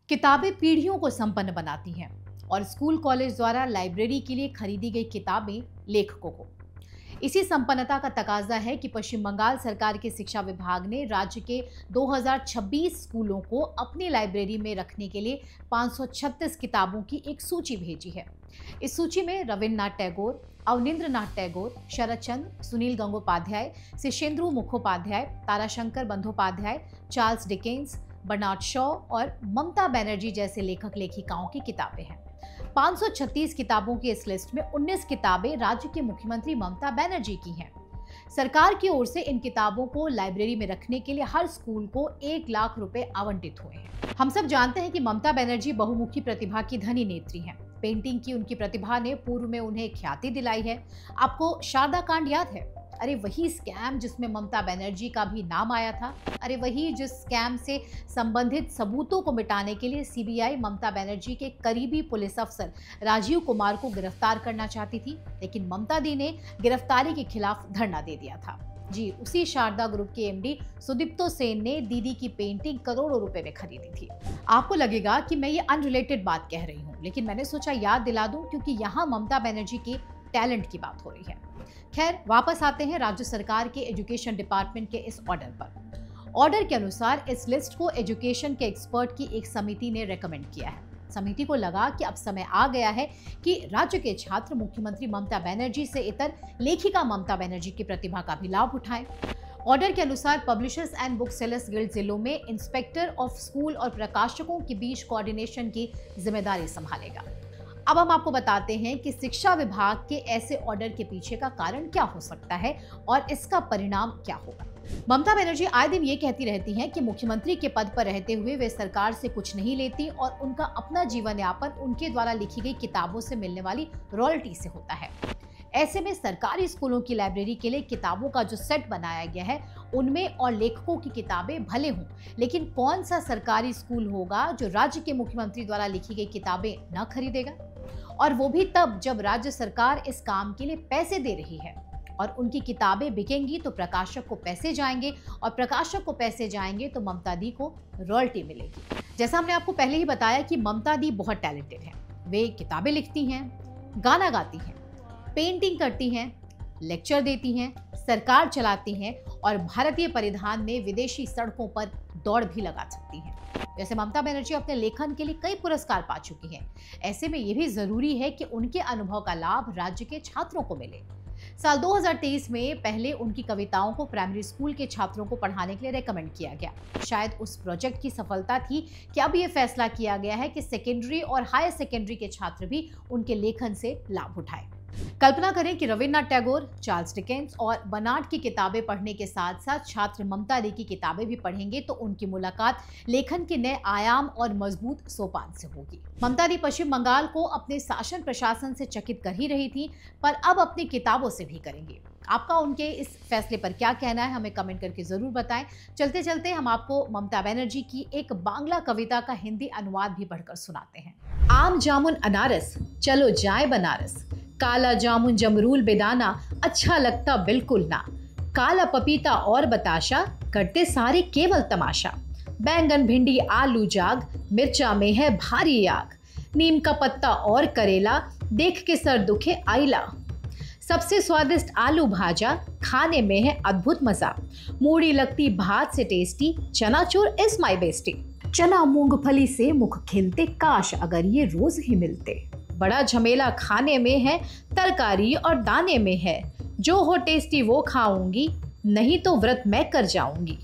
किताबें पीढ़ियों को संपन्न बनाती हैं और स्कूल कॉलेज द्वारा लाइब्रेरी के लिए खरीदी गई किताबें लेखकों को। इसी संपन्नता का तकाजा है कि पश्चिम बंगाल सरकार के शिक्षा विभाग ने राज्य के 2026 स्कूलों को अपनी लाइब्रेरी में रखने के लिए 536 किताबों की एक सूची भेजी है। इस सूची में रविन्द्रनाथ टैगोर, अवनींद्रनाथ टैगोर, शरद चंद्र, सुनील गंगोपाध्याय, शिशेंद्र Mukhopadhyay, Tarashankar Bandopadhyay, Charles Dickens, Bernard Shaw और ममता बनर्जी जैसे लेखक लेखिकाओं की किताबें हैं। 536 किताबों की इस लिस्ट में 19 किताबें राज्य के मुख्यमंत्री ममता बनर्जी की हैं। सरकार की ओर से इन किताबों को लाइब्रेरी में रखने के लिए हर स्कूल को 1 लाख रुपए आवंटित हुए हैं। हम सब जानते हैं कि ममता बनर्जी बहुमुखी प्रतिभा की धनी नेत्री हैं। पेंटिंग की उनकी प्रतिभा ने पूर्व में उन्हें ख्याति दिलाई है। आपको शारदा कांड याद है? अरे वही स्कैम जिसमें ममता बनर्जी का भी नाम आया था। अरे वही जिस स्कैम से संबंधित सबूतों को मिटाने के लिए सीबीआई ममता बनर्जी के करीबी पुलिस अफसर राजीव कुमार को गिरफ्तार करना चाहती थी, लेकिन ममता दी ने गिरफ्तारी के खिलाफ धरना दे दिया था। जी, उसी शारदा ग्रुप के एमडी सुदीप्तो सेन ने दीदी की पेंटिंग करोड़ों रुपए में खरीदी थी। आपको लगेगा कि मैं ये अनरिलेटेड बात कह रही हूँ, लेकिन मैंने सोचा याद दिला दूं क्योंकि यहाँ ममता बनर्जी के टैलेंट की बात हो रही है। खैर, वापस आते हैं राज्य सरकार के एजुकेशन डिपार्टमेंट के इस ऑर्डर पर। ऑर्डर के अनुसार इस लिस्ट को एजुकेशन के एक्सपर्ट की एक समिति ने रेकमेंड किया है। समिति को लगा कि अब समय आ गया है कि राज्य के छात्र मुख्यमंत्री ममता बनर्जी से इतर लेखिका ममता बनर्जी की प्रतिभा का भी लाभ उठाएं। ऑर्डर के अनुसार publishers and book sellers guild जिलों में इंस्पेक्टर ऑफ स्कूल और प्रकाशकों के बीच कोऑर्डिनेशन की जिम्मेदारी संभालेगा। अब हम आपको बताते हैं कि शिक्षा विभाग के ऐसे ऑर्डर के पीछे का कारण क्या हो सकता है और इसका परिणाम क्या होगा। ममता बनर्जी आए दिन ये कहती रहती हैं कि मुख्यमंत्री के पद पर रहते हुए वे सरकार से कुछ नहीं लेती और उनका अपना जीवन यापन उनके द्वारा लिखी गई किताबों से मिलने वाली रॉयल्टी से होता है। ऐसे में सरकारी स्कूलों की लाइब्रेरी के लिए किताबों का जो सेट बनाया गया है उनमें और लेखकों की किताबें भले हों, लेकिन कौन सा सरकारी स्कूल होगा जो राज्य के मुख्यमंत्री द्वारा लिखी गई किताबें न खरीदेगा? और वो भी तब जब राज्य सरकार इस काम के लिए पैसे दे रही है। और उनकी किताबें बिकेंगी तो प्रकाशक को पैसे जाएंगे और प्रकाशक को पैसे जाएंगे तो ममता दी को रॉयल्टी मिलेगी। जैसा हमने आपको पहले ही बताया कि ममता दी बहुत टैलेंटेड हैं। वे किताबें लिखती हैं, गाना गाती हैं, पेंटिंग करती हैं, लेक्चर देती हैं, सरकार चलाती हैं और भारतीय परिधान में विदेशी सड़कों पर दौड़ भी लगा सकती हैं। वैसे ममता बनर्जी अपने लेखन के लिए कई पुरस्कार पा चुकी हैं। ऐसे में यह भी जरूरी है कि उनके अनुभव का लाभ राज्य के छात्रों को मिले। साल 2023 में पहले उनकी कविताओं को प्राइमरी स्कूल के छात्रों को पढ़ाने के लिए रेकमेंड किया गया। शायद उस प्रोजेक्ट की सफलता थी कि अब यह फैसला किया गया है कि सेकेंडरी और हायर सेकेंडरी के छात्र भी उनके लेखन से लाभ उठाएं। कल्पना करें कि रविन्द्रनाथ टैगोर, चार्ल्स डिकेंस और बर्नार्ड की किताबें पढ़ने के साथ साथ छात्र ममता दी की किताबें भी पढ़ेंगे तो उनकी मुलाकात लेखन के नए आयाम और मजबूत सोपान से होगी। ममता दी पश्चिम बंगाल को अपने शासन प्रशासन से चकित कर ही रही थी, पर अब अपनी किताबों से भी करेंगे। आपका उनके इस फैसले पर क्या कहना है, हमें कमेंट करके जरूर बताएं। चलते चलते हम आपको ममता बनर्जी की एक बांग्ला कविता का हिंदी अनुवाद भी पढ़कर सुनाते हैं। आम जामुन अनारस, चलो जाए बनारस। काला जामुन जमरूल बेदाना, अच्छा लगता बिल्कुल ना। काला पपीता और बताशा, करते सारे केवल तमाशा। बैंगन भिंडी आलू जाग, मिर्चा में है भारी आग। नीम का पत्ता और करेला, देख के सर दुखे आइला। सबसे स्वादिष्ट आलू भाजा, खाने में है अद्भुत मजा। मूढ़ी लगती भात से tasty, chanachur is my bestie. चना मूंगफली से मुख खिलते, काश अगर ये रोज ही मिलते। बड़ा झमेला खाने में है, तरकारी और दाने में है। जो हो टेस्टी वो खाऊंगी, नहीं तो व्रत मैं कर जाऊंगी।